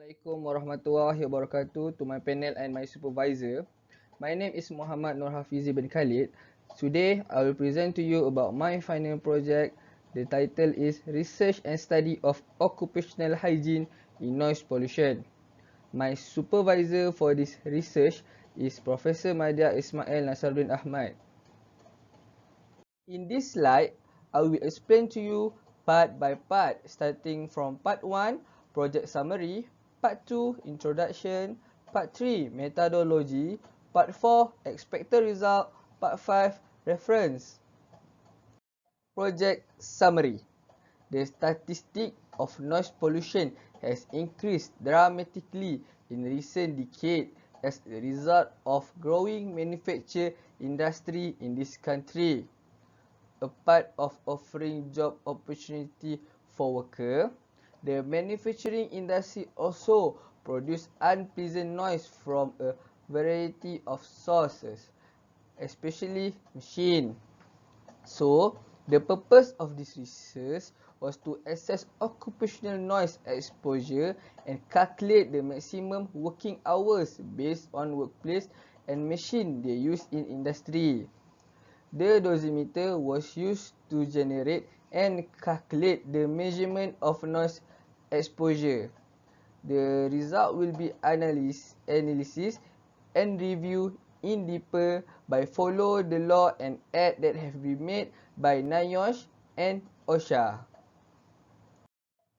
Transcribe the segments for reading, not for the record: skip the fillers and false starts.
Assalamualaikum warahmatullahi wabarakatuh to my panel and my supervisor. My name is Muhammad Nur Hafizi Bin Khalid. Today, I will present to you about my final project. The title is Research and Study of Occupational Hygiene in Noise Pollution. My supervisor for this research is Professor Madya Ismail Nasruddin Ahmad. In this slide, I will explain to you part by part, starting from part 1, project summary, part 2, introduction, part 3, methodology, part 4, expected result, part 5, reference. Project summary. The statistic of noise pollution has increased dramatically in recent decades as a result of growing manufacturing industry in this country. A part of offering job opportunity for workers, the manufacturing industry also produce unpleasant noise from a variety of sources, especially machine. So, the purpose of this research was to assess occupational noise exposure and calculate the maximum working hours based on workplace and machine they use in industry. The dosimeter was used to generate and calculate the measurement of noise exposure. The result will be analysis and review in deeper by follow the law and act that have been made by NIOSH and OSHA.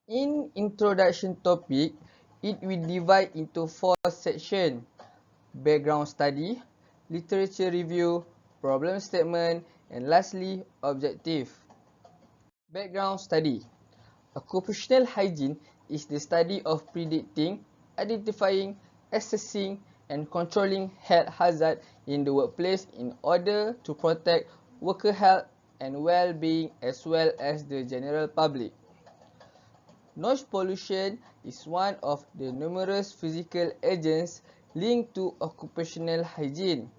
In introduction topic, it will divide into 4 sections: background study, literature review, problem statement, and lastly, objective. Background study. Occupational hygiene is the study of predicting, identifying, assessing, and controlling health hazards in the workplace in order to protect worker health and well-being as well as the general public. Noise pollution is one of the numerous physical agents linked to occupational hygiene.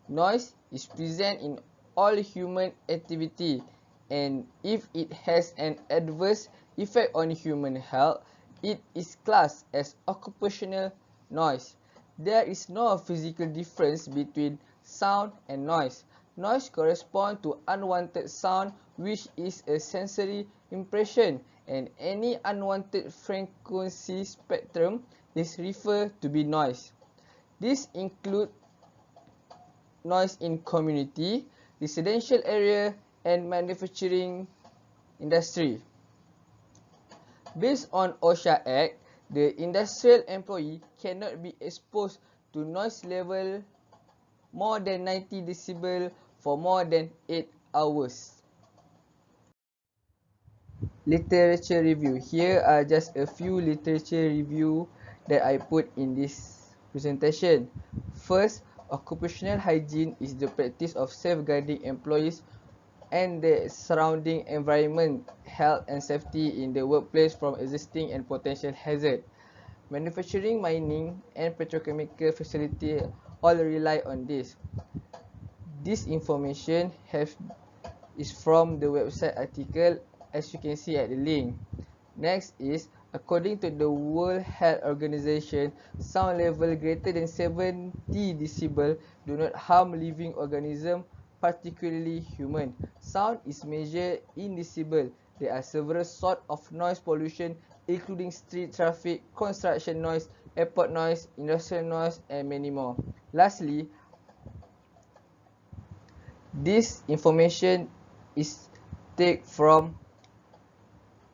Noise is present in all human activity, and if it has an adverse effect on human health, it is classed as occupational noise. There is no physical difference between sound and noise. Noise corresponds to unwanted sound, which is a sensory impression, and any unwanted frequency spectrum is referred to be noise. This includes noise in community, residential area, and manufacturing industry. Based on OSHA Act, the industrial employee cannot be exposed to noise level more than 90 decibel for more than 8 hours. Literature review. Here are just a few literature review that I put in this presentation. First, occupational hygiene is the practice of safeguarding employees and the surrounding environment, health and safety in the workplace from existing and potential hazard. Manufacturing, mining and petrochemical facility all rely on this. This information is from the website article as you can see at the link. Next is, according to the World Health Organization, sound level greater than 70 decibel do not harm living organisms, particularly human. Sound is measured in decibel. There are several sorts of noise pollution, including street traffic, construction noise, airport noise, industrial noise, and many more. Lastly, this information is taken from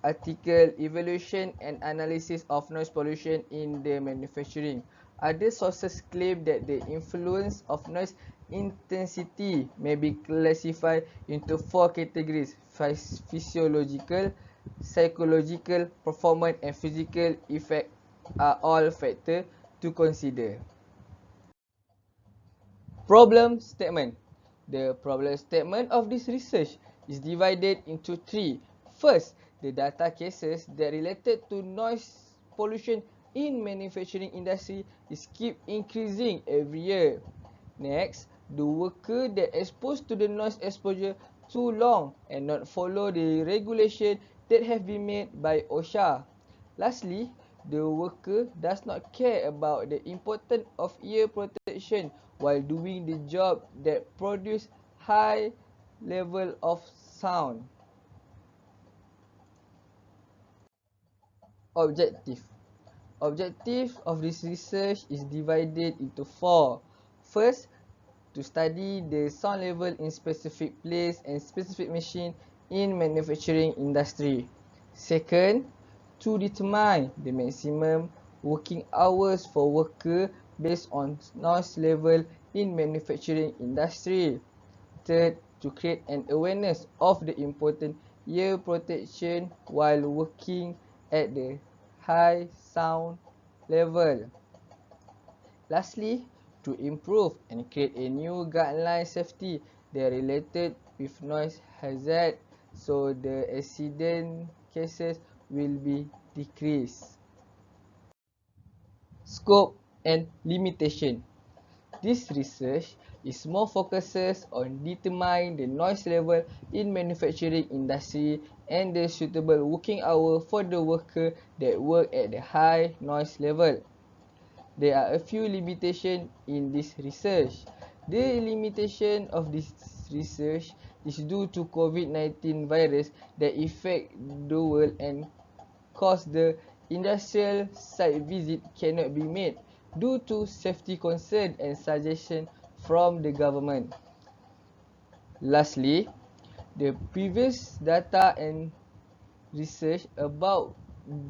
article Evaluation and Analysis of Noise Pollution in the Manufacturing. Other sources claim that the influence of noise intensity may be classified into 4 categories: physiological, psychological, performance, and physical effect are all factors to consider. Problem statement. The problem statement of this research is divided into 3. First, the data cases that related to noise pollution in manufacturing industry is keep increasing every year. Next, the worker that exposed to the noise exposure too long and not follow the regulation that have been made by OSHA. Lastly, the worker does not care about the importance of ear protection while doing the job that produce high level of sound. Objective. Objective of this research is divided into four. First, to study the sound level in specific place and specific machine in manufacturing industry. Second, to determine the maximum working hours for worker based on noise level in manufacturing industry. Third, to create an awareness of the important ear protection while working at the high sound level. Lastly, to improve and create a new guideline safety that related with noise hazard so the accident cases will be decreased. Scope and limitation. This research is more focuses on determining the noise level in manufacturing industry and the suitable working hour for the worker that work at the high noise level. There are a few limitations in this research. The limitation of this research is due to COVID-19 virus that affect the world and cause the industrial site visit cannot be made due to safety concern and suggestion from the government. Lastly, the previous data and research about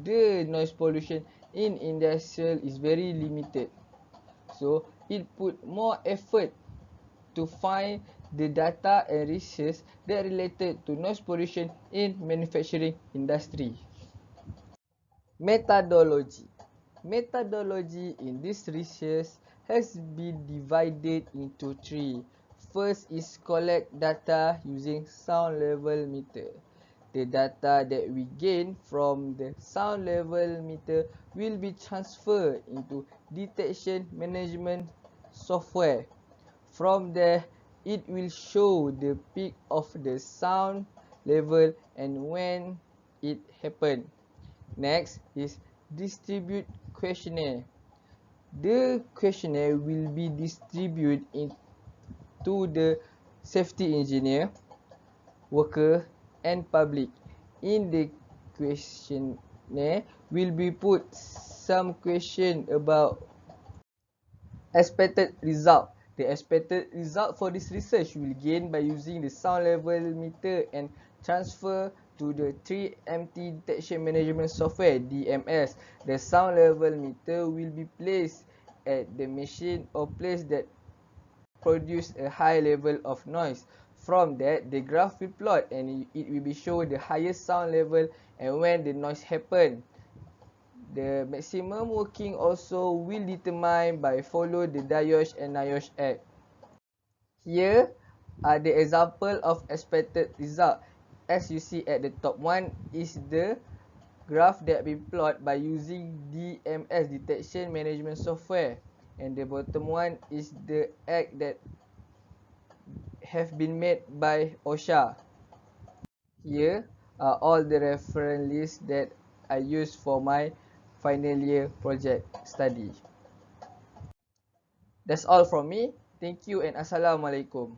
the noise pollution in industrial is very limited. So it put more effort to find the data and research that related to noise pollution in manufacturing industry. Methodology. Methodology in this research has been divided into three. First is collect data using sound level meter. The data that we gain from the sound level meter will be transferred into detection management software. From there, it will show the peak of the sound level and when it happened. Next is distribute questionnaire. The questionnaire will be distributed into the safety engineer, worker and public. In the questionnaire will be put some question about expected result. The expected result for this research will gain by using the sound level meter and transfer to the 3MT detection management software DMS. The sound level meter will be placed at the machine or place that produce a high level of noise. From that, the graph will plot and it will be show the highest sound level and when the noise happen. The maximum working also will determine by follow the DIOSH and NIOSH Act. Here are the example of expected result. As you see at the top one is the graph that been plotted by using DMS detection management software, and the bottom one is the act that have been made by OSHA. Here are all the reference lists that I used for my final year project study. That's all from me. Thank you and Assalamualaikum.